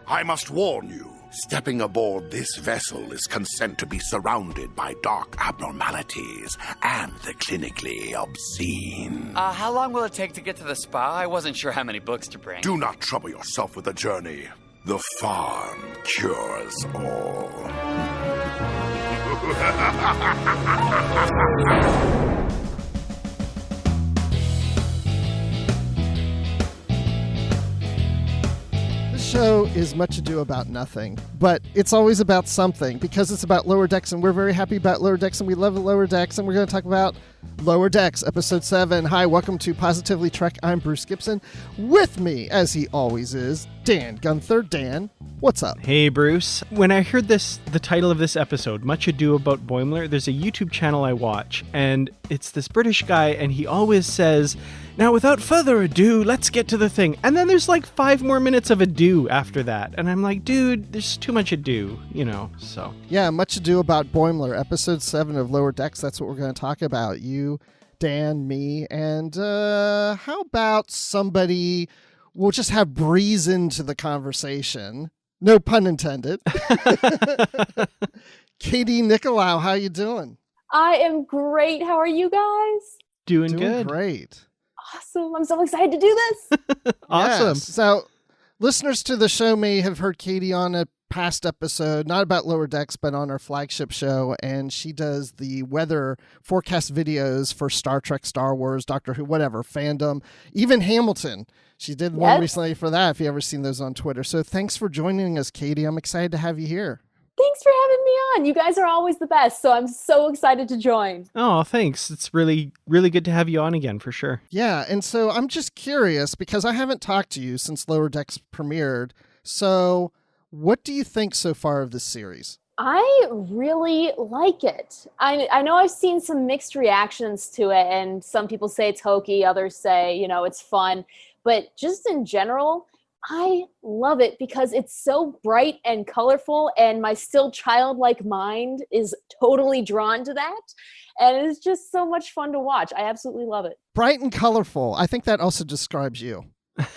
I must warn you, stepping aboard this vessel is consent to be surrounded by dark abnormalities and the clinically obscene. How long will it take to get to the spa? I wasn't sure how many books to bring. Do not trouble yourself with the journey. The farm cures all. Show is Much Ado About Nothing, but it's always about something because it's about Lower Decks, and we're very happy about Lower Decks, and we love the Lower Decks, and we're going to talk about Lower Decks, Episode 7. Hi, welcome to Positively Trek. I'm Bruce Gibson. With me, as he always is, Dan Gunther. Dan, what's up? Hey, Bruce. When I heard the title of this episode, Much Ado About Boimler, there's a YouTube channel I watch, and it's this British guy, and he always says, "Now, without further ado, let's get to the thing." And then there's like 5 more minutes of ado after that. And I'm like, dude, there's too much ado, so. Yeah, Much Ado About Boimler, Episode 7 of Lower Decks. That's what we're going to talk about. You, Dan, me, and how about somebody we'll just have breeze into the conversation. No pun intended. Katie Nickolaou, how you doing? I am great. How are you guys? Doing good. Great. Awesome. I'm so excited to do this. Awesome. Yes. So listeners to the show may have heard Katie on a past episode, not about Lower Decks, but on our flagship show, and she does the weather forecast videos for Star Trek, Star Wars, Doctor Who, whatever, fandom, even Hamilton. She did one recently for that, if you ever seen those on Twitter. So thanks for joining us, Katie. I'm excited to have you here. Thanks for having me on. You guys are always the best, so I'm so excited to join. Oh, thanks. It's really, really good to have you on again, for sure. Yeah, and so I'm just curious, because I haven't talked to you since Lower Decks premiered. So what do you think so far of this series? I really like it. I know I've seen some mixed reactions to it, and some people say it's hokey, others say, it's fun. But just in general, I love it because it's so bright and colorful, and my still childlike mind is totally drawn to that. And it's just so much fun to watch. I absolutely love it. Bright and colorful. I think that also describes you.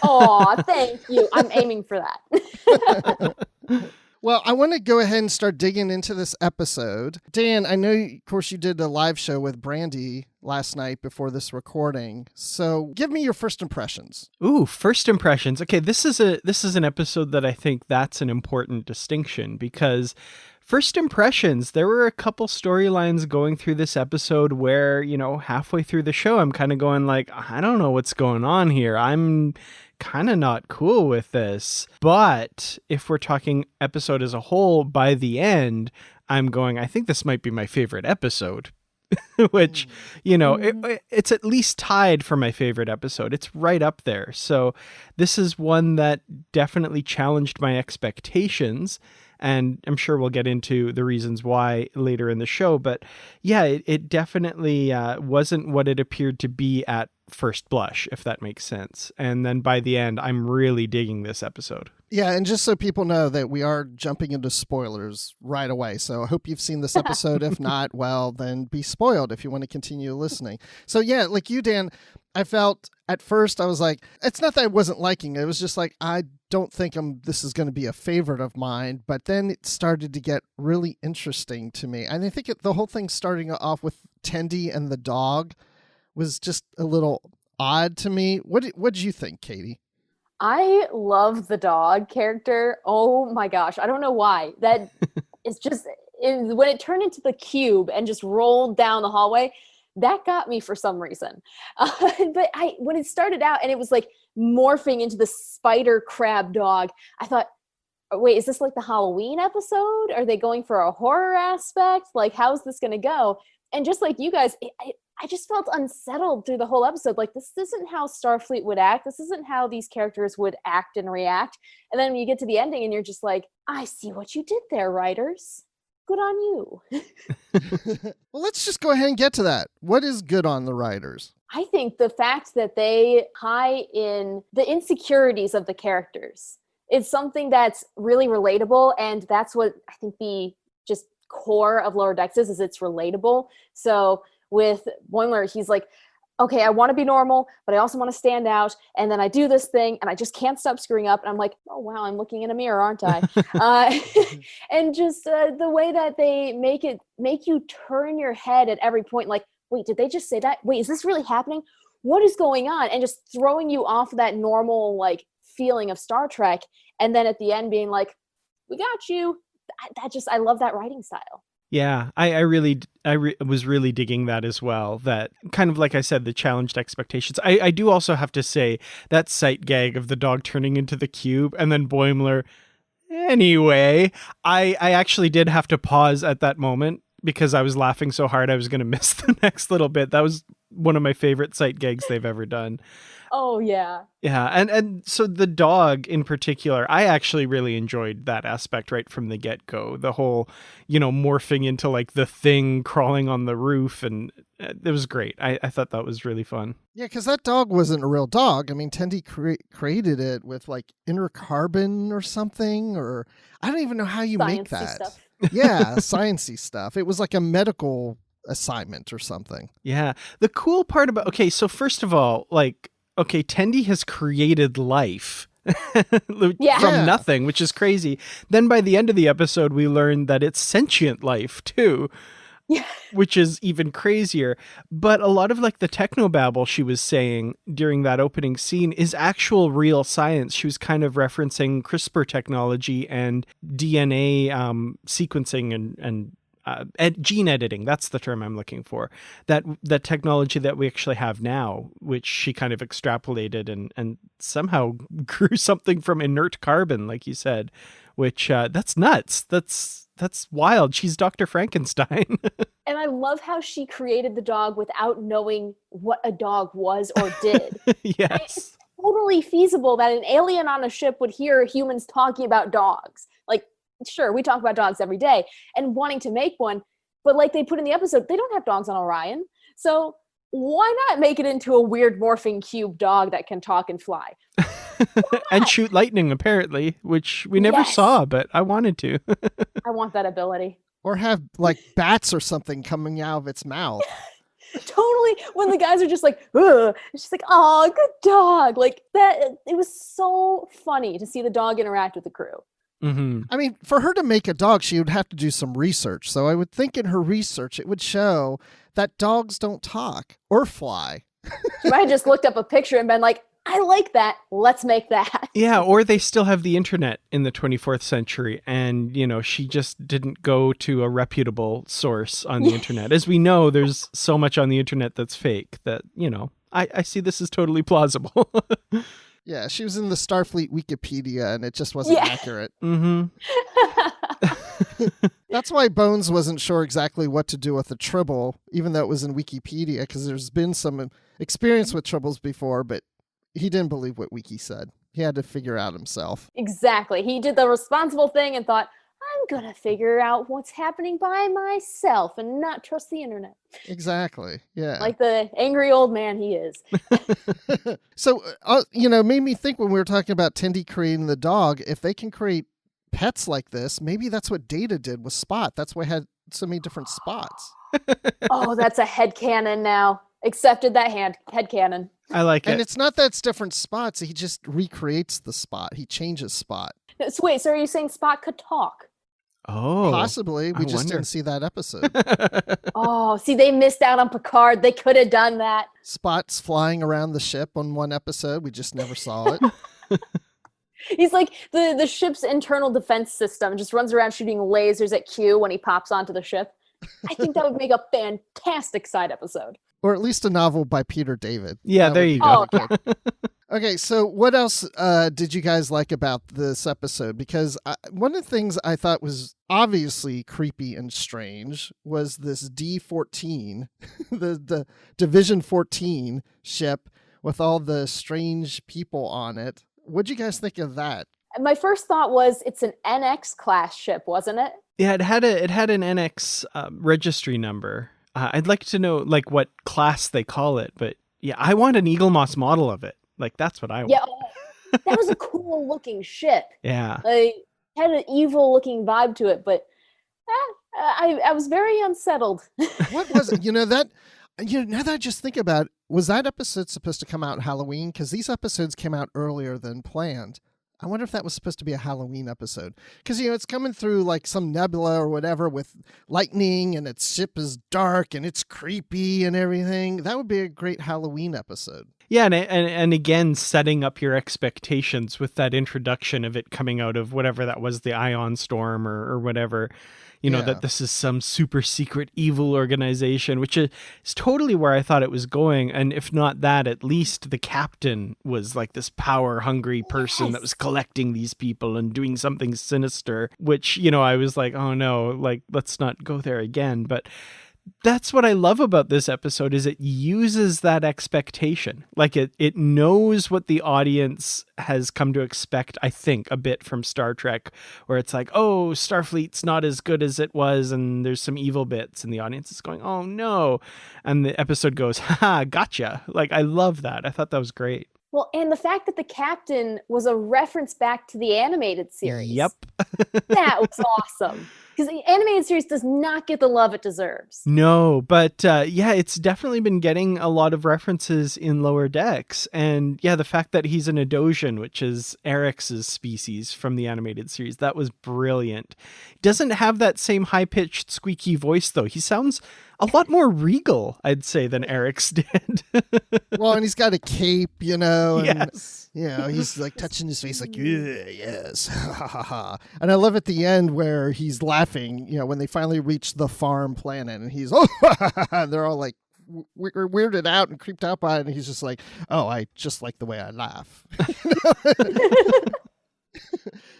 Aw, thank you. I'm aiming for that. Well, I want to go ahead and start digging into this episode. Dan, I know, of course, you did a live show with Brandy last night before this recording. So give me your first impressions. Ooh, first impressions. Okay, this is an episode that I think that's an important distinction, because first impressions, there were a couple storylines going through this episode where, halfway through the show, I'm kind of going like, I don't know what's going on here. I'm kind of not cool with this. But if we're talking episode as a whole, by the end, I'm going, I think this might be my favorite episode. Which, it's at least tied for my favorite episode. It's right up there. So this is one that definitely challenged my expectations. And I'm sure we'll get into the reasons why later in the show. But yeah, it definitely wasn't what it appeared to be at first blush, if that makes sense. And then by the end, I'm really digging this episode. Yeah, and just so people know that we are jumping into spoilers right away. So I hope you've seen this episode. If not, well, then be spoiled if you want to continue listening. So yeah, like you, Dan, I felt at first I was like, it's not that I wasn't liking it. It was just like, I don't think this is going to be a favorite of mine. But then it started to get really interesting to me. And I think the whole thing starting off with Tendi and the dog was just a little odd to me. What did you think, Katie? I love the dog character. Oh my gosh. I don't know why. That is just, when it turned into the cube and just rolled down the hallway, that got me for some reason. But when it started out and it was like morphing into the spider crab dog, I thought, wait, is this like the Halloween episode? Are they going for a horror aspect? Like, how is this going to go? And just like you guys, I just felt unsettled through the whole episode. Like, this isn't how Starfleet would act. This isn't how these characters would act and react. And then when you get to the ending and you're just like, I see what you did there, writers. Good on you. Well, let's just go ahead and get to that. What is good on the writers? I think the fact that they tie in the insecurities of the characters is something that's really relatable. And that's what I think the just core of Lower Decks is it's relatable. So with Boimler, he's like, okay, I want to be normal, but I also want to stand out. And then I do this thing and I just can't stop screwing up. And I'm like, oh, wow, I'm looking in a mirror, aren't I? And just the way that they make you turn your head at every point, like, wait, did they just say that? Wait, is this really happening? What is going on? And just throwing you off of that normal, like, feeling of Star Trek. And then at the end being like, we got you. I love that writing style. Yeah, I was really digging that as well. That kind of, like I said, the challenged expectations. I do also have to say that sight gag of the dog turning into the cube and then Boimler. Anyway, I actually did have to pause at that moment because I was laughing so hard I was going to miss the next little bit. That was one of my favorite sight gags they've ever done. Oh, yeah. Yeah, and so the dog in particular, I actually really enjoyed that aspect right from the get-go. The whole, morphing into like the thing crawling on the roof, and it was great. I thought that was really fun. Yeah, because that dog wasn't a real dog. I mean, Tendi created it with like inner carbon or something, or I don't even know how you make that. Stuff. Yeah, sciencey stuff. It was like a medical assignment or something. Yeah. The cool part about, okay, so first of all, like, okay, Tendi has created life from nothing, which is crazy. Then by the end of the episode, we learn that it's sentient life too, which is even crazier. But a lot of like the technobabble she was saying during that opening scene is actual real science. She was kind of referencing CRISPR technology and DNA sequencing and gene editing. That's the term I'm looking for. That technology that we actually have now, which she kind of extrapolated and somehow grew something from inert carbon, like you said, which that's nuts. That's wild. She's Dr. Frankenstein. And I love how she created the dog without knowing what a dog was or did. Yes. It's totally feasible that an alien on a ship would hear humans talking about dogs. Like, sure, we talk about dogs every day and wanting to make one, but like they put in the episode, they don't have dogs on Orion. So why not make it into a weird morphing cube dog that can talk and fly? And shoot lightning, apparently, which we never saw, but I wanted to. I want that ability. Or have like bats or something coming out of its mouth. Totally. When the guys are just like, ugh, it's just like, oh, good dog. Like that. It was so funny to see the dog interact with the crew. Mm-hmm. I mean, for her to make a dog, she would have to do some research. So I would think in her research, it would show that dogs don't talk or fly. She might have just looked up a picture and been like, I like that. Let's make that. Yeah, or they still have the internet in the 24th century. And, she just didn't go to a reputable source on the internet. As we know, there's so much on the internet that's fake that, I see this as totally plausible. Yeah, she was in the Starfleet Wikipedia, and it just wasn't accurate. Mm-hmm. That's why Bones wasn't sure exactly what to do with the Tribble, even though it was in Wikipedia, because there's been some experience with Tribbles before, but he didn't believe what Wiki said. He had to figure out himself. Exactly. He did the responsible thing and thought, I'm going to figure out what's happening by myself and not trust the internet. Exactly. Yeah. Like the angry old man he is. So, made me think when we were talking about Tendi creating the dog, if they can create pets like this, maybe that's what Data did with Spot. That's why it had so many different spots. Oh, that's a headcanon now. Accepted that headcanon. I like it. And it's not that it's different spots. He just recreates the spot. He changes Spot. So wait, so are you saying Spot could talk? Oh. Possibly. We just didn't see that episode. Oh, see, they missed out on Picard. They could have done that. Spot's flying around the ship on one episode. We just never saw it. He's like the ship's internal defense system, just runs around shooting lasers at Q when he pops onto the ship. I think that would make a fantastic side episode. Or at least a novel by Peter David. Yeah, there you go. Okay, so what else did you guys like about this episode? Because one of the things I thought was obviously creepy and strange was this D-14, the Division 14 ship with all the strange people on it. What'd you guys think of that? My first thought was it's an NX class ship, wasn't it? Yeah, it had an NX registry number. I'd like to know like what class they call it, but yeah, I want an Eagle Moss model of it. Like that's what I want. Yeah, that was a cool looking ship. Yeah, like had an evil looking vibe to it, but I was very unsettled. What was it? Now that I just think about it, was that episode supposed to come out Halloween? Because these episodes came out earlier than planned. I wonder if that was supposed to be a Halloween episode. Because, it's coming through like some nebula or whatever with lightning and its ship is dark and it's creepy and everything. That would be a great Halloween episode. Yeah, and again, setting up your expectations with that introduction of it coming out of whatever that was, the ion storm or whatever, that this is some super secret evil organization, which is totally where I thought it was going. And if not that, at least the captain was like this power-hungry person that was collecting these people and doing something sinister, which, I was like, oh no, like, let's not go there again. But that's what I love about this episode is it uses that expectation. Like it knows what the audience has come to expect, I think, a bit from Star Trek, where it's like, oh, Starfleet's not as good as it was and there's some evil bits, and the audience is going, oh no. And the episode goes, haha, gotcha. Like, I love that. I thought that was great. Well, and the fact that the captain was a reference back to the animated series. Yep. That was awesome. Because the animated series does not get the love it deserves. No, but it's definitely been getting a lot of references in Lower Decks. And yeah, the fact that he's an Adosian, which is Eric's species from the animated series, that was brilliant. Doesn't have that same high-pitched, squeaky voice, though. He sounds a lot more regal, I'd say, than Eric's did. Well, and he's got a cape, and yes. he's like touching his face like, yes, ha ha ha. And I love at the end where he's laughing, when they finally reach the farm planet and he's, and they're all like weirded out and creeped out by it. And he's just like, oh, I just like the way I laugh.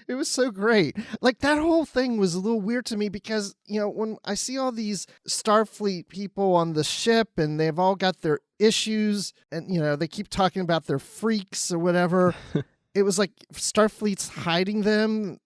It was so great. Like, that whole thing was a little weird to me because, when I see all these Starfleet people on the ship and they've all got their issues and, they keep talking about their freaks or whatever, it was like Starfleet's hiding them.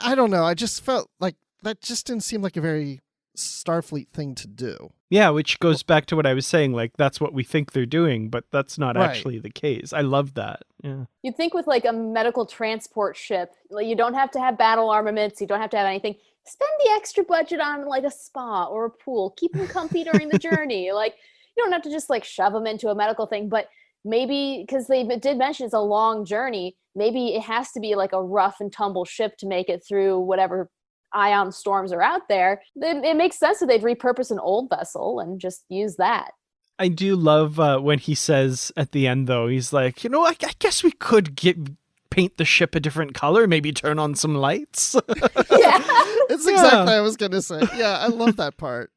I don't know. I just felt like that just didn't seem like a very Starfleet thing to do. Yeah, which goes back to what I was saying, like, that's what we think they're doing, but that's not actually the case. I love that. Yeah. You'd think with like a medical transport ship, like, you don't have to have battle armaments, you don't have to have anything. Spend the extra budget on like a spa or a pool. Keep them comfy during the journey. Like, you don't have to just like shove them into a medical thing, but maybe, because they did mention it's a long journey, maybe it has to be like a rough and tumble ship to make it through whatever ion storms are out there. It makes sense that they'd repurpose an old vessel and just use that. I do love when he says at the end, though, he's like, I guess we could paint the ship a different color, maybe turn on some lights. Yeah. It's exactly what I was going to say. Yeah, I love that part.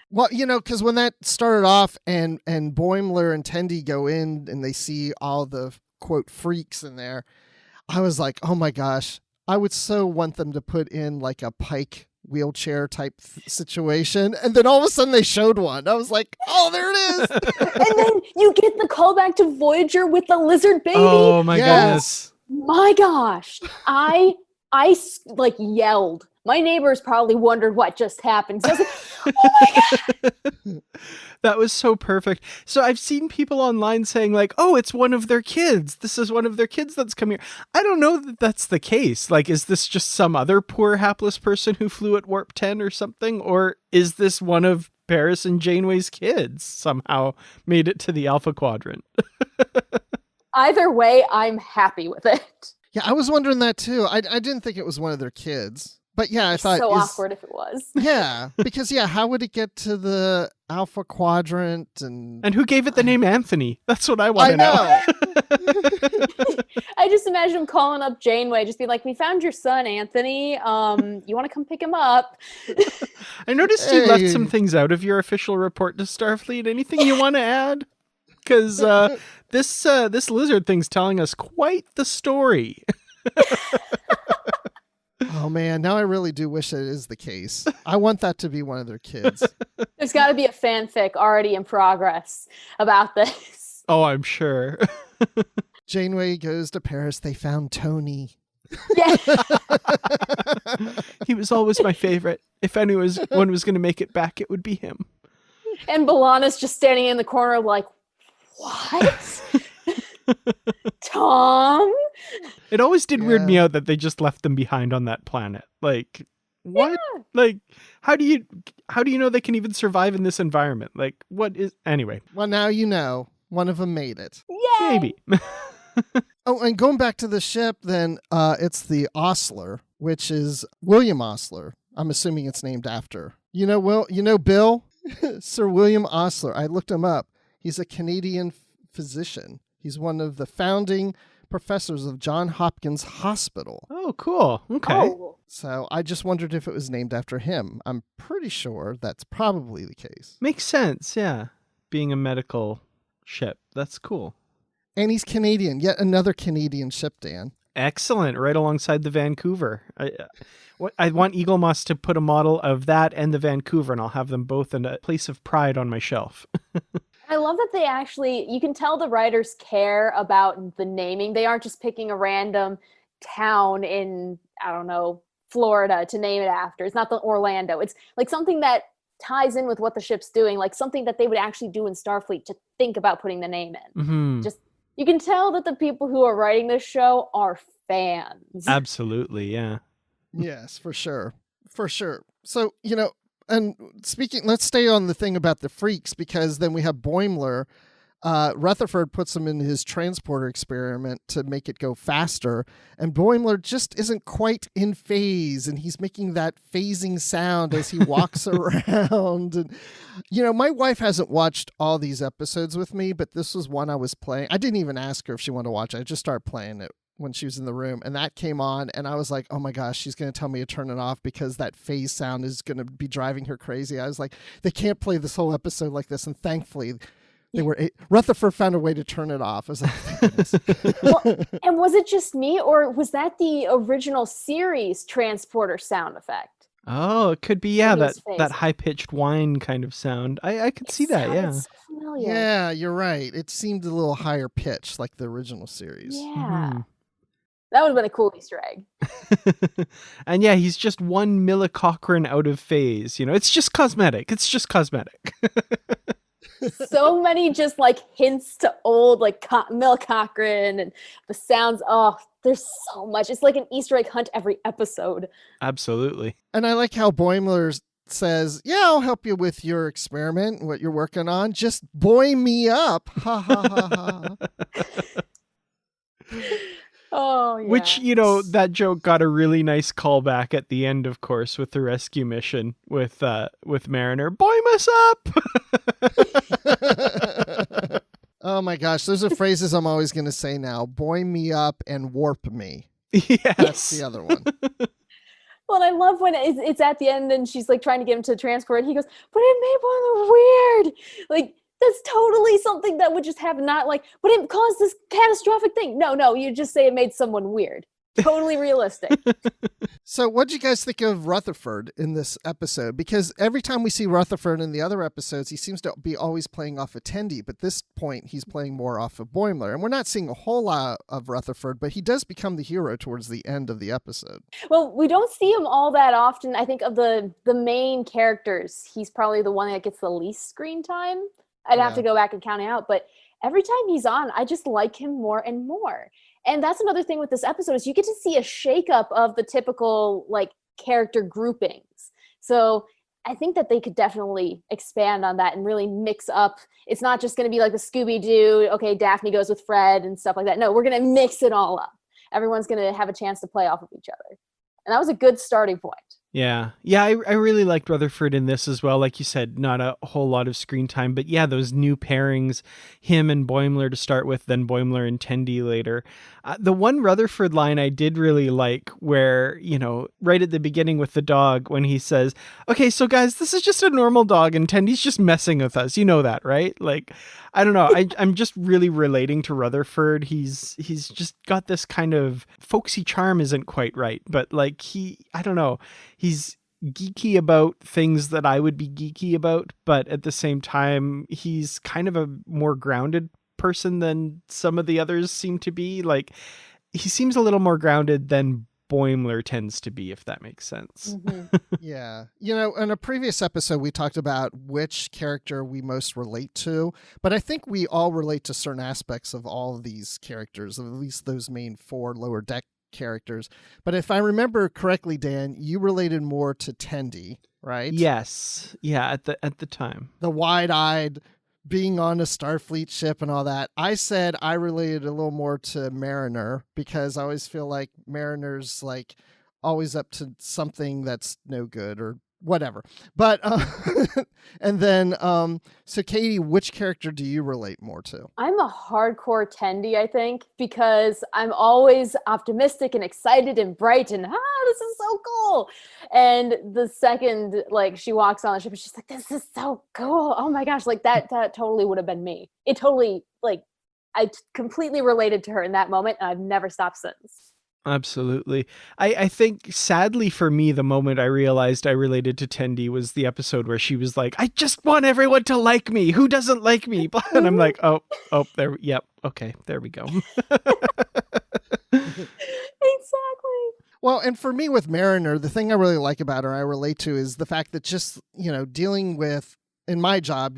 Well, because when that started off and Boimler and Tendi go in and they see all the, quote, freaks in there, I was like, oh my gosh, I would so want them to put in like a Pike wheelchair type situation. And then all of a sudden they showed one. I was like, oh, there it is. And then you get the callback to Voyager with the lizard baby. Oh my goodness. My gosh. I like yelled. My neighbors probably wondered what just happened. So I was like, oh my God. That was so perfect. So I've seen people online saying like, oh, it's one of their kids. This is one of their kids that's come here. I don't know that that's the case. Like, is this just some other poor hapless person who flew at warp 10 or something? Or is this one of Paris and Janeway's kids somehow made it to the Alpha Quadrant? Either way, I'm happy with it. Yeah, I was wondering that too. I didn't think it was one of their kids. But yeah, I thought so awkward if it was. Yeah, because how would it get to the Alpha Quadrant and who gave it the name Anthony? That's what I want to know. I just imagine him calling up Janeway, just be like, "We found your son, Anthony. You want to come pick him up?" I noticed you left some things out of your official report to Starfleet. Anything you want to add? Because this lizard thing's telling us quite the story. Oh man, now I really do wish it is the case. I want that to be one of their kids. There's got to be a fanfic already in progress about this. Oh, I'm sure. Janeway goes to Paris. They found Tony. Yeah. He was always my favorite. If anyone was going to make it back, it would be him. And B'Elanna's just standing in the corner like, what? Tom? It always did weird me out that they just left them behind on that planet. Like, What? Yeah. Like, how do you know they can even survive in this environment? Like, what is anyway? Well, now you know. One of them made it. Yay! Maybe. Oh, and going back to the ship, then it's the Ostler, which is William Ostler. I'm assuming it's named after. Bill? Sir William Ostler. I looked him up. He's a Canadian physician. He's one of the founding professors of Johns Hopkins Hospital. Oh, cool. Okay. Oh. So I just wondered if it was named after him. I'm pretty sure that's probably the case. Makes sense, yeah. Being a medical ship. That's cool. And he's Canadian. Yet another Canadian ship, Dan. Excellent. Right alongside the Vancouver. I want Eagle Moss to put a model of that and the Vancouver, and I'll have them both in a place of pride on my shelf. I love that they actually, you can tell the writers care about the naming. They aren't just picking a random town in, I don't know, Florida to name it after. It's not the Orlando. It's like something that ties in with what the ship's doing, like something that they would actually do in Starfleet to think about putting the name in. Mm-hmm. Just, you can tell that the people who are writing this show are fans. Absolutely, yeah. Yes, for sure. For sure. So, and let's stay on the thing about the freaks, because then we have Boimler. Rutherford puts him in his transporter experiment to make it go faster, and Boimler just isn't quite in phase, and he's making that phasing sound as he walks around. And my wife hasn't watched all these episodes with me, but this was one I was playing. I didn't even ask her if she wanted to watch it. I just started playing it when she was in the room, and that came on, and I was like, oh my gosh, she's going to tell me to turn it off because that phase sound is going to be driving her crazy. I was like, they can't play this whole episode like this, and thankfully Rutherford found a way to turn it off. I was like, thank goodness. Well, and was it just me, or was that the original series transporter sound effect? Oh, it could be, yeah, That that high-pitched whine kind of sound. I could see that, yeah. So familiar. Yeah, you're right. It seemed a little higher pitched, like the original series. Yeah. Mhm. That would have been a cool Easter egg. And yeah, he's just 1 millicochrane out of phase. It's just cosmetic. So many just like hints to old like Mil Cochran and the sounds. Oh, there's so much. It's like an Easter egg hunt every episode. Absolutely. And I like how Boimler says, yeah, I'll help you with your experiment, what you're working on. Just boy me up. Ha ha ha ha. Oh, yeah. Which, that joke got a really nice callback at the end, of course, with the rescue mission with Mariner. Boim us up! Oh my gosh, those are phrases I'm always going to say now. Boy me up and warp me. Yes. That's the other one. Well, and I love when it's at the end and she's like trying to get him to transport, and he goes, but it made Boimler weird. Like, that's totally something that would just happen, not like, but it caused this catastrophic thing. No, you just say it made someone weird. Totally realistic. So what did you guys think of Rutherford in this episode? Because every time we see Rutherford in the other episodes, he seems to be always playing off of Tendi, but this point he's playing more off of Boimler. And we're not seeing a whole lot of Rutherford, but he does become the hero towards the end of the episode. Well, we don't see him all that often. I think of the main characters, he's probably the one that gets the least screen time. I'd have to go back and count it out, but every time he's on, I just like him more and more. And that's another thing with this episode is you get to see a shakeup of the typical like character groupings. So I think that they could definitely expand on that and really mix up. It's not just going to be like the Scooby-Doo, okay, Daphne goes with Fred and stuff like that. No, we're going to mix it all up. Everyone's going to have a chance to play off of each other. And that was a good starting point. Yeah. I really liked Rutherford in this as well. Like you said, not a whole lot of screen time, but yeah, those new pairings, him and Boimler to start with, then Boimler and Tendi later. The one Rutherford line I did really like where, right at the beginning with the dog, when he says, okay, so guys, this is just a normal dog and Tendi's just messing with us. You know that, right? Like, I don't know. I'm just really relating to Rutherford. He's just got this kind of folksy charm isn't quite right, but like I don't know. He's geeky about things that I would be geeky about, but at the same time, he's kind of a more grounded person than some of the others seem to be. Like, he seems a little more grounded than Boimler tends to be, if that makes sense. Mm-hmm. Yeah. In a previous episode, we talked about which character we most relate to, but I think we all relate to certain aspects of all of these characters, at least those main 4 lower deck characters. But if I remember correctly, Dan, you related more to Tendi, right? Yes. Yeah, at the time. The wide-eyed being on a Starfleet ship and all that. I said I related a little more to Mariner because I always feel like Mariner's like always up to something that's no good or whatever. But and then so Katie, which character do you relate more to? I'm a hardcore Tendi, I think, because I'm always optimistic and excited and bright and this is so cool. And the second like she walks on the ship, she's like, this is so cool. Oh my gosh, like that totally would have been me. It totally like I completely related to her in that moment, and I've never stopped since. Absolutely. I think sadly for me, the moment I realized I related to Tendi was the episode where she was like, I just want everyone to like me. Who doesn't like me? And I'm like, oh, there. Yep. Okay. There we go. Exactly. Well, and for me with Mariner, the thing I really like about her, I relate to is the fact that just, dealing with, in my job,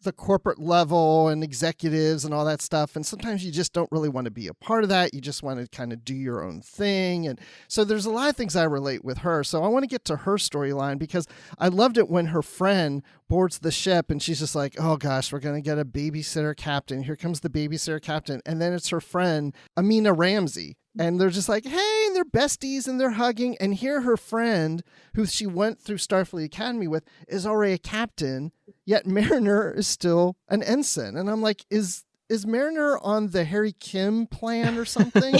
the corporate level and executives and all that stuff. And sometimes you just don't really want to be a part of that. You just want to kind of do your own thing. And so there's a lot of things I relate with her. So I want to get to her storyline because I loved it when her friend boards the ship and she's just like, oh gosh, we're going to get a babysitter captain. Here comes the babysitter captain. And then it's her friend, Amina Ramsey. And they're just like, hey, and they're besties and they're hugging. And here her friend, who she went through Starfleet Academy with, is already a captain, yet Mariner is still an ensign. And I'm like, is Mariner on the Harry Kim plan or something?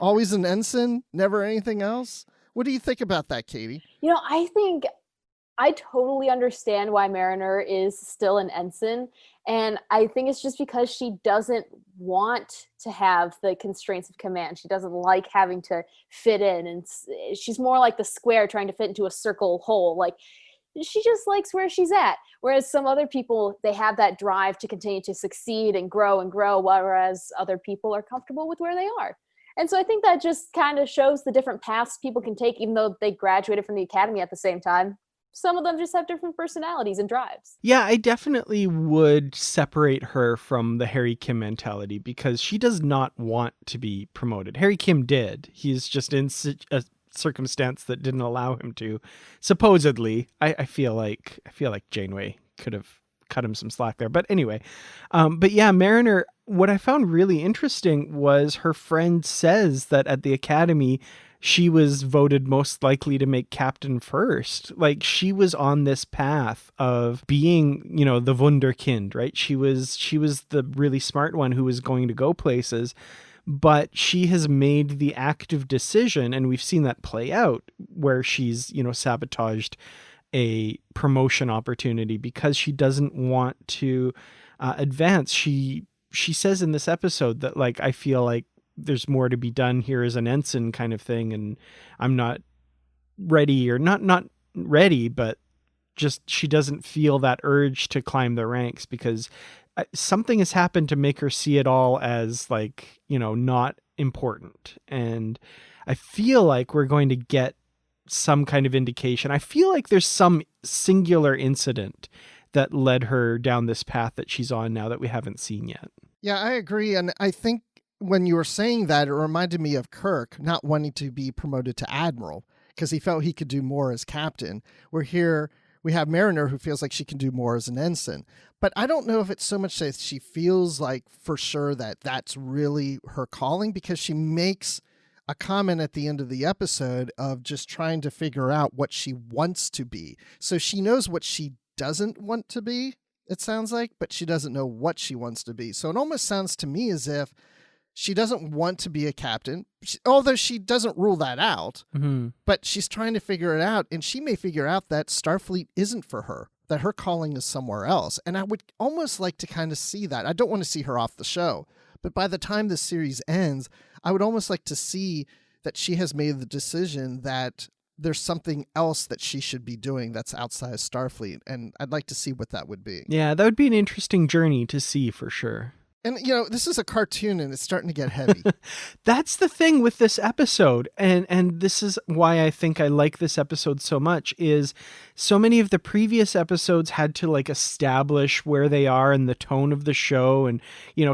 Always an ensign, never anything else? What do you think about that, Katie? I think I totally understand why Mariner is still an ensign. And I think it's just because she doesn't want to have the constraints of command. She doesn't like having to fit in. And she's more like the square trying to fit into a circle hole. Like, she just likes where she's at. Whereas some other people, they have that drive to continue to succeed and grow, whereas other people are comfortable with where they are. And so I think that just kind of shows the different paths people can take, even though they graduated from the academy at the same time. Some of them just have different personalities and drives. Yeah, I definitely would separate her from the Harry Kim mentality because she does not want to be promoted. Harry Kim did. He's just in a circumstance that didn't allow him to. Supposedly, I feel like Janeway could have cut him some slack there. But anyway, but yeah, Mariner, what I found really interesting was her friend says that at the academy, she was voted most likely to make captain first. Like, she was on this path of being, the Wunderkind, right? She was the really smart one who was going to go places, but she has made the active decision, and we've seen that play out, where she's, sabotaged a promotion opportunity because she doesn't want to advance. She says in this episode that, like, I feel like there's more to be done here as an ensign kind of thing, and I'm not ready, or not ready, but just she doesn't feel that urge to climb the ranks because something has happened to make her see it all as like, not important. And I feel like we're going to get some kind of indication. I feel like there's some singular incident that led her down this path that she's on now that we haven't seen yet. Yeah, I agree. And I think when you were saying that, it reminded me of Kirk not wanting to be promoted to admiral because he felt he could do more as captain. Where here we have Mariner who feels like she can do more as an ensign. But I don't know if it's so much that she feels like for sure that that's really her calling, because she makes a comment at the end of the episode of just trying to figure out what she wants to be. So she knows what she doesn't want to be, it sounds like, but she doesn't know what she wants to be. So it almost sounds to me as if she doesn't want to be a captain, although she doesn't rule that out, but she's trying to figure it out. And she may figure out that Starfleet isn't for her, that her calling is somewhere else. And I would almost like to kind of see that. I don't want to see her off the show, but by the time this series ends, I would almost like to see that she has made the decision that there's something else that she should be doing that's outside Starfleet. And I'd like to see what that would be. Yeah, that would be an interesting journey to see for sure. And, this is a cartoon and it's starting to get heavy. That's the thing with this episode. And this is why I think I like this episode so much, is so many of the previous episodes had to like establish where they are and the tone of the show and,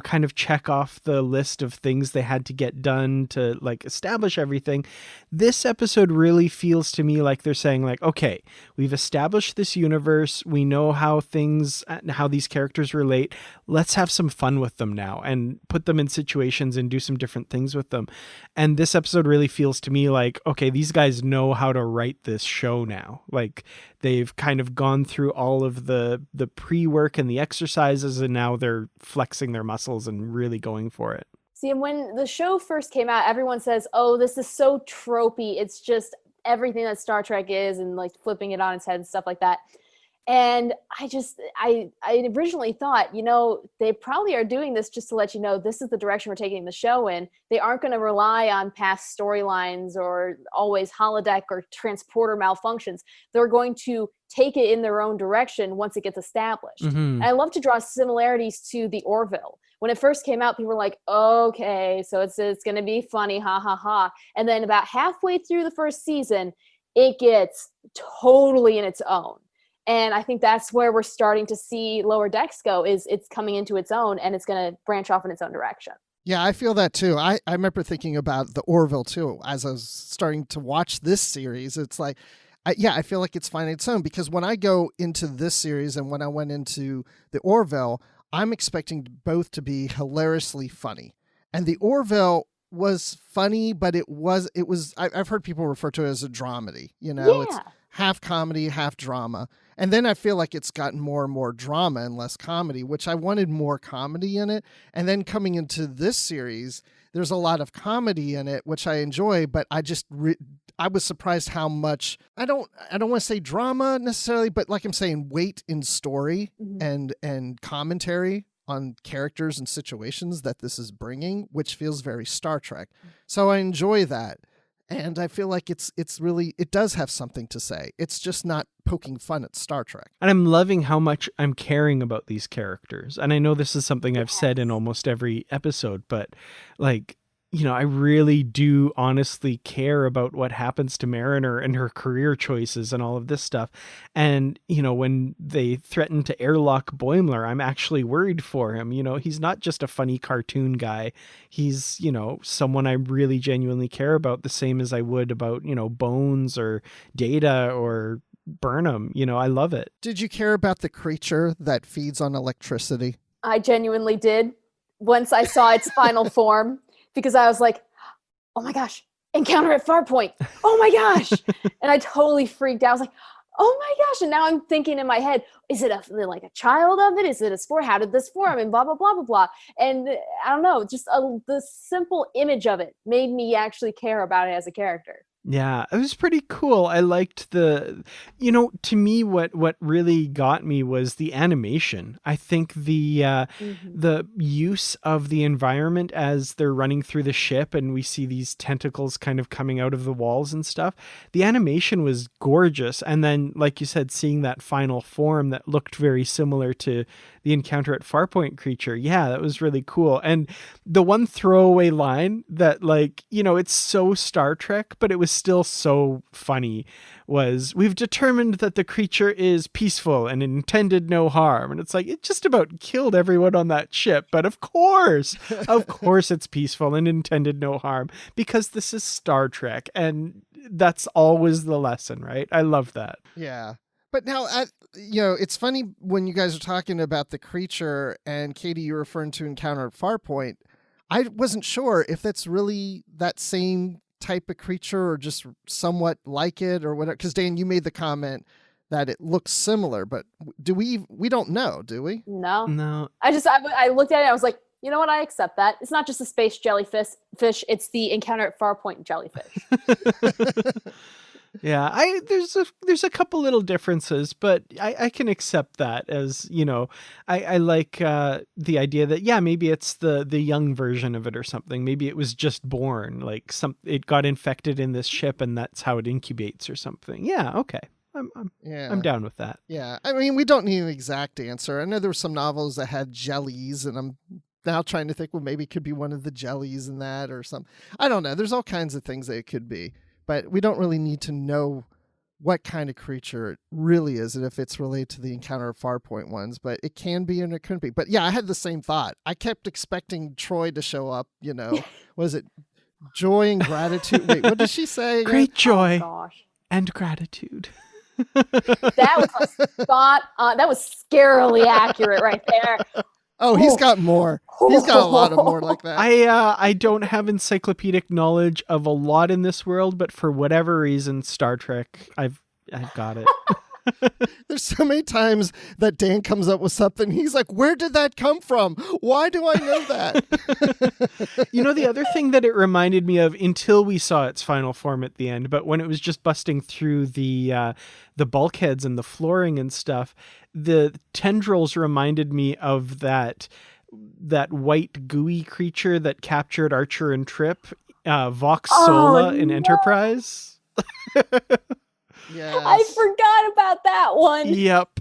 kind of check off the list of things they had to get done to like establish everything. This episode really feels to me like they're saying like, okay, we've established this universe. We know how these characters relate. Let's have some fun with them now and put them in situations and do some different things with them. And this episode really feels to me like, okay, these guys know how to write this show now. Like they've kind of gone through all of the pre-work and the exercises, and now they're flexing their muscles and really going for it. See, and when the show first came out, everyone says, oh, this is so tropey. It's just everything that Star Trek is, and like flipping it on its head and stuff like that. And I originally thought, they probably are doing this just to let you know this is the direction we're taking the show in. They aren't going to rely on past storylines or always holodeck or transporter malfunctions. They're going to take it in their own direction once it gets established. Mm-hmm. And I love to draw similarities to the Orville. When it first came out, people were like, okay, so it's going to be funny, ha, ha, ha. And then about halfway through the first season, it gets totally in its own. And I think that's where we're starting to see Lower Decks go, is it's coming into its own and it's going to branch off in its own direction. Yeah, I feel that too. I remember thinking about the Orville too, as I was starting to watch this series. It's like, I feel like it's finding its own, because when I go into this series and when I went into the Orville, I'm expecting both to be hilariously funny. And the Orville was funny, but I've heard people refer to it as a dramedy, It's half comedy, half drama. And then I feel like it's gotten more and more drama and less comedy, which I wanted more comedy in it. And then coming into this series, there's a lot of comedy in it, which I enjoy, but I just I was surprised how much, I don't want to say drama necessarily, but like I'm saying, weight in story and commentary on characters and situations that this is bringing, which feels very Star Trek. So I enjoy that. And I feel like it does have something to say. It's just not poking fun at Star Trek. And I'm loving how much I'm caring about these characters. And I know this is something I've said in almost every episode, but like, I really do honestly care about what happens to Mariner and her career choices and all of this stuff. And, when they threaten to airlock Boimler, I'm actually worried for him. He's not just a funny cartoon guy. He's, someone I really genuinely care about, the same as I would about, Bones or Data or Burnham. I love it. Did you care about the creature that feeds on electricity? I genuinely did. Once I saw its final form, because I was like, oh my gosh, encounter at Farpoint. Oh my gosh. And I totally freaked out. I was like, oh my gosh. And now I'm thinking in my head, is it like a child of it? Is it a spore? How did this form? And blah, blah, blah, blah, blah. And I don't know, just the simple image of it made me actually care about it as a character. Yeah, it was pretty cool. I liked to me, what really got me was the animation. I think the use of the environment as they're running through the ship and we see these tentacles kind of coming out of the walls and stuff. The animation was gorgeous. And then, like you said, seeing that final form that looked very similar to the encounter at Farpoint creature. Yeah, that was really cool. And the one throwaway line that, like, it's so Star Trek, but it was still so funny, was, we've determined that the creature is peaceful and intended no harm. And it's like, it just about killed everyone on that ship. But of course it's peaceful and intended no harm, because this is Star Trek. And that's always the lesson, right? I love that. Yeah. But now, it's funny when you guys are talking about the creature, and Katie, you're referring to Encounter at Farpoint. I wasn't sure if that's really that same type of creature or just somewhat like it or whatever. Because Dan, you made the comment that it looks similar, but we don't know, do we? No. I looked at it and I was like, you know what? I accept that. It's not just a space jellyfish. It's the Encounter at Farpoint jellyfish. Yeah, there's a couple little differences, but I can accept that as, I like the idea that, maybe it's the young version of it or something. Maybe it was just born, like it got infected in this ship and that's how it incubates or something. Yeah, okay. I'm down with that. Yeah, I mean, we don't need an exact answer. I know there were some novels that had jellies, and I'm now trying to think, well, maybe it could be one of the jellies in that or something. I don't know. There's all kinds of things that it could be, but we don't really need to know what kind of creature it really is and if it's related to the Encounter of Farpoint ones, but it can be and it couldn't be. But yeah, I had the same thought. I kept expecting Troy to show up, was it joy and gratitude? Wait, what did she say again? Great joy Oh, gosh. and gratitude. That was spot on. That was scarily accurate right there. Oh, he's got more. He's got a lot of more like that. I don't have encyclopedic knowledge of a lot in this world, but for whatever reason, Star Trek, I've got it. There's so many times that Dan comes up with something. He's like, where did that come from? Why do I know that? The other thing that it reminded me of until we saw its final form at the end, but when it was just busting through the bulkheads and the flooring and stuff, the tendrils reminded me of that white gooey creature that captured Archer and Trip, Vox Sola in Enterprise. Yes. I forgot about that one. Yep.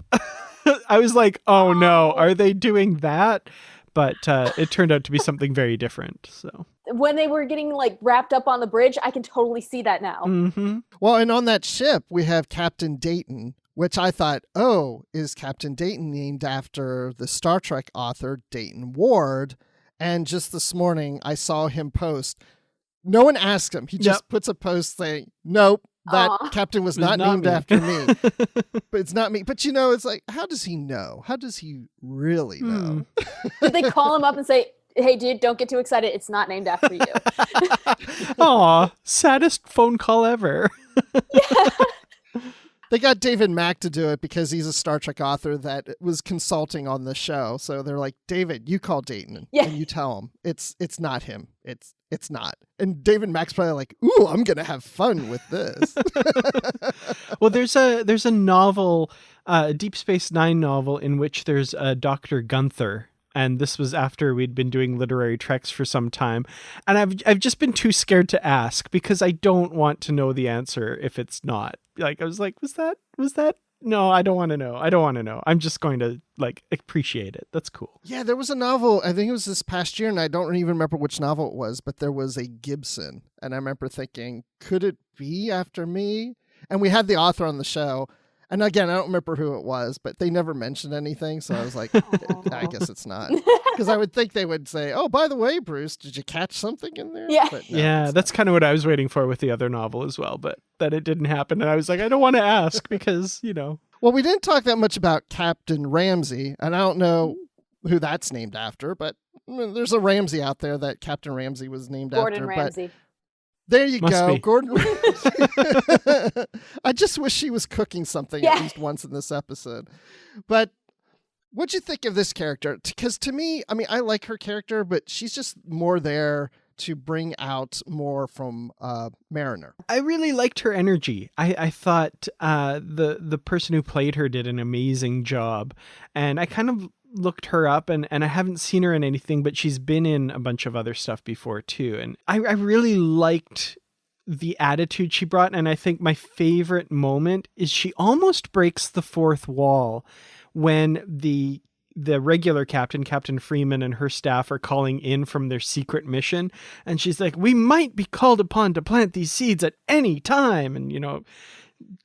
I was like, oh no, are they doing that? But it turned out to be something very different. So When they were getting like wrapped up on the bridge, I can totally see that now. Mm-hmm. Well, and on that ship, we have Captain Dayton, which I thought, is Captain Dayton named after the Star Trek author Dayton Ward? And just this morning, I saw him post. No one asked him. He just puts a post saying, nope. That captain was not named me. after me. But it's not me. But it's like, how does he know? How does he really know? Did they call him up and say, hey, dude, don't get too excited. It's not named after you. Aw, saddest phone call ever. They got David Mack to do it because he's a Star Trek author that was consulting on the show. So they're like, David, you call Dayton and you tell him it's not him. It's not. And David Mack's probably like, ooh, I'm going to have fun with this. Well, there's a novel, a Deep Space Nine novel in which there's a Dr. Gunther. And this was after we'd been doing literary treks for some time. And I've just been too scared to ask because I don't want to know the answer if it's not. Like, I was like, was that? No, I don't want to know. I'm just going to appreciate it. That's cool. Yeah, there was a novel, I think it was this past year, and I don't even remember which novel it was, but there was a Gibson. And I remember thinking, could it be after me? And we had the author on the show. And again, I don't remember who it was, but they never mentioned anything. So I was like, I guess it's not. Because I would think they would say, oh, by the way, Bruce, did you catch something in there? Yeah. But no, Yeah, that's kind of what I was waiting for with the other novel as well, but that it didn't happen. And I was like, I don't want to ask because, Well, we didn't talk that much about Captain Ramsey, and I don't know who that's named after, but there's a Ramsey out there that Captain Ramsey was named Gordon after. Ramsay. There you Must go, be. Gordon Ramsay. I just wish she was cooking something at least once in this episode. But what'd you think of this character? Because to me, I like her character, but she's just more there to bring out more from Mariner. I really liked her energy. I thought the person who played her did an amazing job. And I kind of looked her up and I haven't seen her in anything, but she's been in a bunch of other stuff before too. And I really liked the attitude she brought. And I think my favorite moment is she almost breaks the fourth wall when the regular Captain Freeman and her staff are calling in from their secret mission. And she's like, we might be called upon to plant these seeds at any time. And,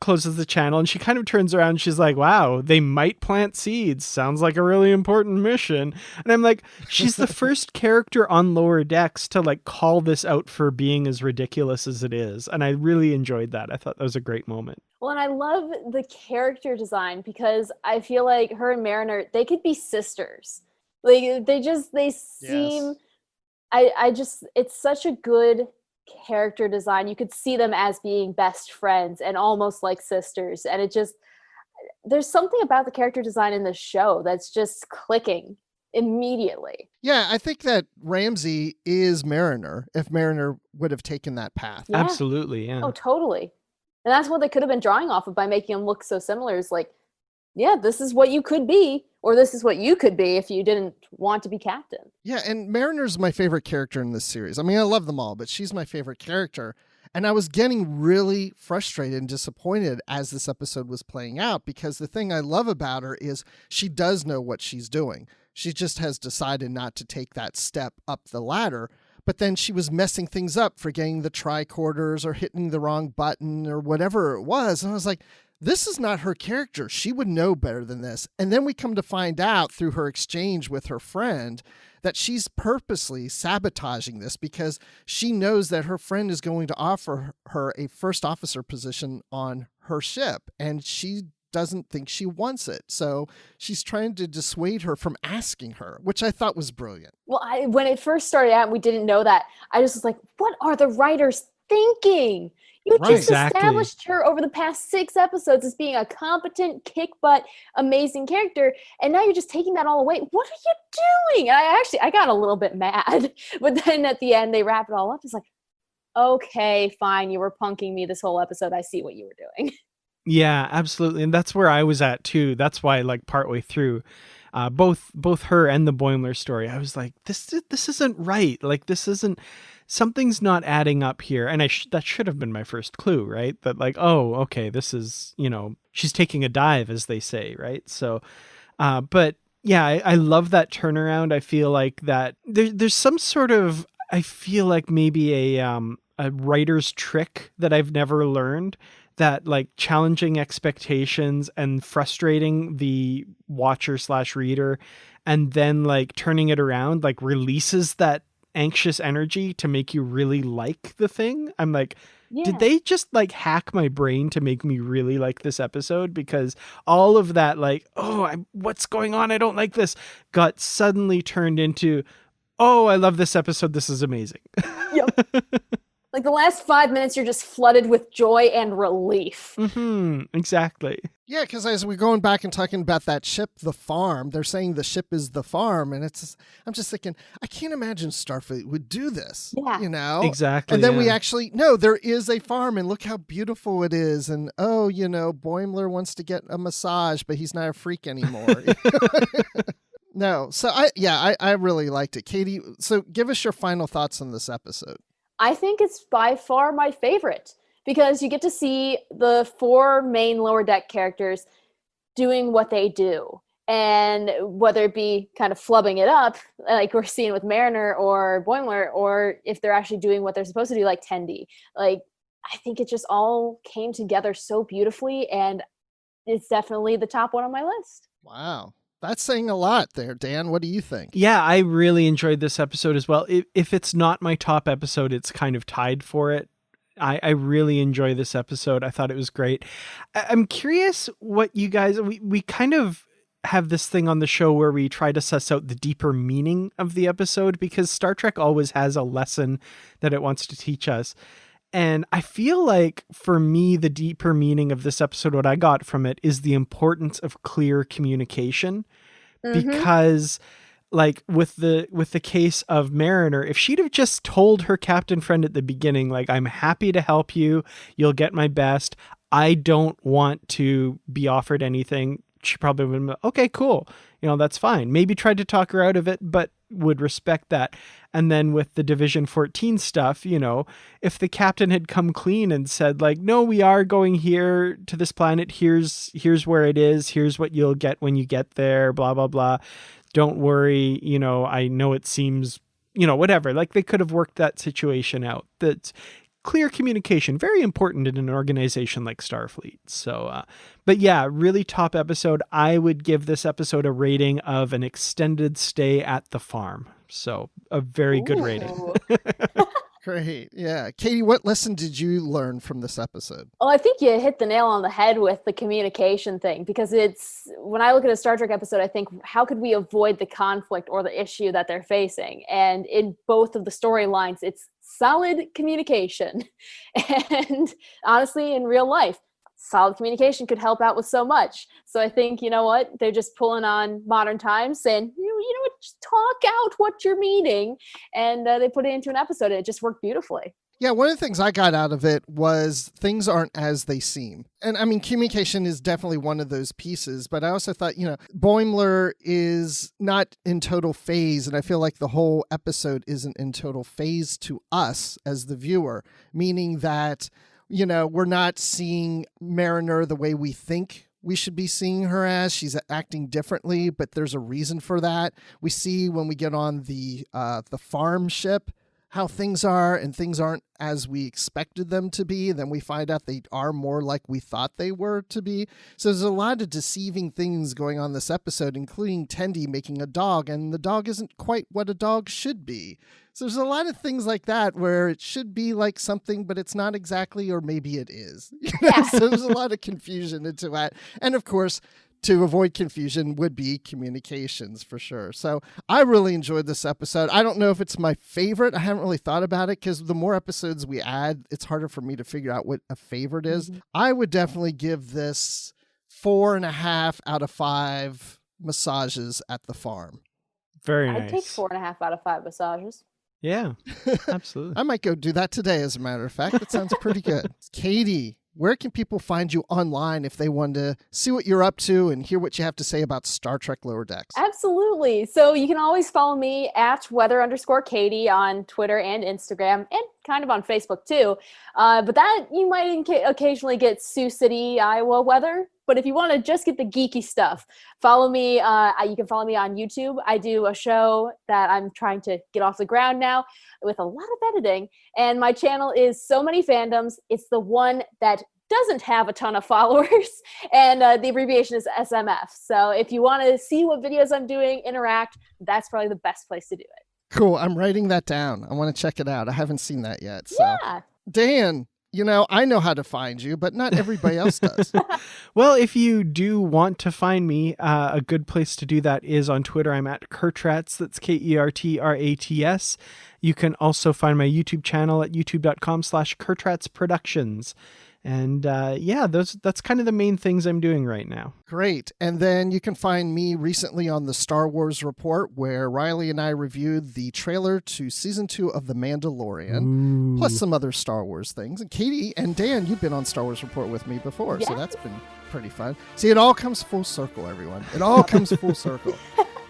closes the channel and she kind of turns around and she's like, wow, they might plant seeds. Sounds like a really important mission. And I'm like, she's the first character on Lower Decks to call this out for being as ridiculous as it is. And I really enjoyed that. I thought that was a great moment. Well, and I love the character design because I feel like her and Mariner, they could be sisters. They seem, it's such a good character design. You could see them as being best friends and almost like sisters. And there's something about the character design in the show that's just clicking immediately. Yeah, I think that Ramsey is Mariner if Mariner would have taken that path. Yeah. Absolutely. Yeah. Oh, totally. And that's what they could have been drawing off of by making them look so similar. Is like, yeah, this is what you could be, or this is what you could be if you didn't want to be captain. Yeah, and Mariner's my favorite character in this series. I love them all, but she's my favorite character. And I was getting really frustrated and disappointed as this episode was playing out because the thing I love about her is she does know what she's doing. She just has decided not to take that step up the ladder. But then she was messing things up, forgetting the tricorders or hitting the wrong button or whatever it was. And I was like, this is not her character. She would know better than this. And then we come to find out through her exchange with her friend that she's purposely sabotaging this because she knows that her friend is going to offer her a first officer position on her ship. And she doesn't think she wants it. So she's trying to dissuade her from asking her, which I thought was brilliant. Well, when it first started out and we didn't know that, I just was like, what are the writers thinking? You just established her over the past 6 episodes as being a competent, kick-butt, amazing character, and now you're just taking that all away. What are you doing? I got a little bit mad, but then at the end they wrap it all up. It's like, okay, fine, you were punking me this whole episode. I see what you were doing. Yeah, absolutely. And that's where I was at too. That's why, like, partway through, both her and the Boimler story, I was like, this isn't right. Like, something's not adding up here. And that should have been my first clue, right? That, like, oh, okay, this is, she's taking a dive, as they say, right? So, but yeah, I love that turnaround. I feel like that there's some sort of, I feel like maybe a writer's trick that I've never learned, that, like, challenging expectations and frustrating the watcher/reader and then, like, turning it around, like, releases that anxious energy to make you really like the thing. I'm like, did they just, like, hack my brain to make me really like this episode? Because all of that, like, what's going on? I don't like this, got suddenly turned into, oh, I love this episode. This is amazing. Yep. Like, the last 5 minutes, you're just flooded with joy and relief. Mm-hmm, exactly. Yeah, because as we're going back and talking about that ship, the farm, they're saying the ship is the farm. And I'm just thinking, I can't imagine Starfleet would do this. Yeah. Oh, Exactly. And then we actually, no, there is a farm and look how beautiful it is. And, Boimler wants to get a massage, but he's not a freak anymore. No. So, I really liked it. Katie, so give us your final thoughts on this episode. I think it's by far my favorite because you get to see the 4 main lower deck characters doing what they do. And whether it be kind of flubbing it up, like we're seeing with Mariner or Boimler, or if they're actually doing what they're supposed to do, like Tendi. Like, I think it just all came together so beautifully, and it's definitely the top one on my list. Wow. That's saying a lot there, Dan. What do you think? Yeah, I really enjoyed this episode as well. If it's not my top episode, it's kind of tied for it. I really enjoy this episode. I thought it was great. I'm curious what you guys, we kind of have this thing on the show where we try to suss out the deeper meaning of the episode, because Star Trek always has a lesson that it wants to teach us. And I feel like, for me, the deeper meaning of this episode, what I got from it, is the importance of clear communication. Mm-hmm. Because, like, with the case of Mariner, if she'd have just told her captain friend at the beginning, like, I'm happy to help you, you'll get my best, I don't want to be offered anything, she probably would have been, okay, cool, that's fine. Maybe tried to talk her out of it, but would respect that. And then with the Division 14 stuff, if the captain had come clean and said, like, no, we are going here to this planet, here's where it is, here's what you'll get when you get there, blah, blah, blah, don't worry, I know it seems, whatever, like, they could have worked that situation out. That's clear communication, very important in an organization like Starfleet. So, but yeah, really top episode. I would give this episode a rating of an extended stay at the farm. So a very good rating. Great. Yeah. Katie, what lesson did you learn from this episode? Well, I think you hit the nail on the head with the communication thing, because when I look at a Star Trek episode, I think, how could we avoid the conflict or the issue that they're facing? And in both of the storylines, it's solid communication. And honestly, in real life, solid communication could help out with so much. So I think, you know what, they're just pulling on modern times, saying, you know what, just talk out what you're meaning. And they put it into an episode, and it just worked beautifully. Yeah, one of the things I got out of it was things aren't as they seem. And I mean, communication is definitely one of those pieces, but I also thought, Boimler is not in total phase, and I feel like the whole episode isn't in total phase to us as the viewer, meaning that, we're not seeing Mariner the way we think we should be seeing her as. She's acting differently, but there's a reason for that. We see when we get on the farm ship how things are, and things aren't as we expected them to be. Then we find out they are more like we thought they were to be. So there's a lot of deceiving things going on this episode, including Tendi making a dog, and the dog isn't quite what a dog should be. So there's a lot of things like that where it should be like something, but it's not exactly, or maybe it is. Yeah. So there's a lot of confusion into that. And of course, to avoid confusion would be communications for sure. So I really enjoyed this episode. I don't know if it's my favorite. I haven't really thought about it because the more episodes we add, it's harder for me to figure out what a favorite is. I would definitely give this 4.5 out of 5 massages at the farm. Very I'd nice. take 4.5 out of 5 massages. Yeah, absolutely. I might go do that today, as a matter of fact. That sounds pretty good. Katie, where can people find you online if they want to see what you're up to and hear what you have to say about Star Trek Lower Decks? Absolutely. So you can always follow me at weather_Katie on Twitter and Instagram, and kind of on Facebook too. But that you might occasionally get Sioux City, Iowa weather. But if you want to just get the geeky stuff, follow me. You can follow me on YouTube. I do a show that I'm trying to get off the ground now with a lot of editing. And my channel is So Many Fandoms. It's the one that doesn't have a ton of followers. And the abbreviation is SMF. So if you want to see what videos I'm doing, interact, that's probably the best place to do it. Cool. I'm writing that down. I want to check it out. I haven't seen that yet. So. Yeah. Dan, I know how to find you, but not everybody else does. Well, if you do want to find me, a good place to do that is on Twitter. I'm at Kertrats. That's KERTRATS. You can also find my YouTube channel at youtube.com/KertratsProductions. And that's kind of the main things I'm doing right now. Great. And then you can find me recently on the Star Wars Report, where Riley and I reviewed the trailer to season 2 of The Mandalorian, plus some other Star Wars things. And Katie and Dan, you've been on Star Wars Report with me before, so that's been pretty fun. See, it all comes full circle, everyone. It all comes full circle.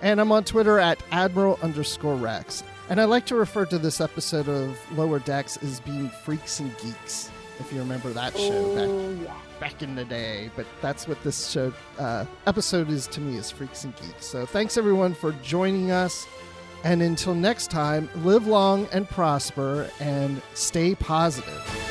And I'm on Twitter at Admiral_Rex. And I like to refer to this episode of Lower Decks as being Freaks and Geeks, if you remember that show back in the day. But that's what this show episode is to me, is Freaks and Geeks. So thanks everyone for joining us. And until next time, live long and prosper and stay positive.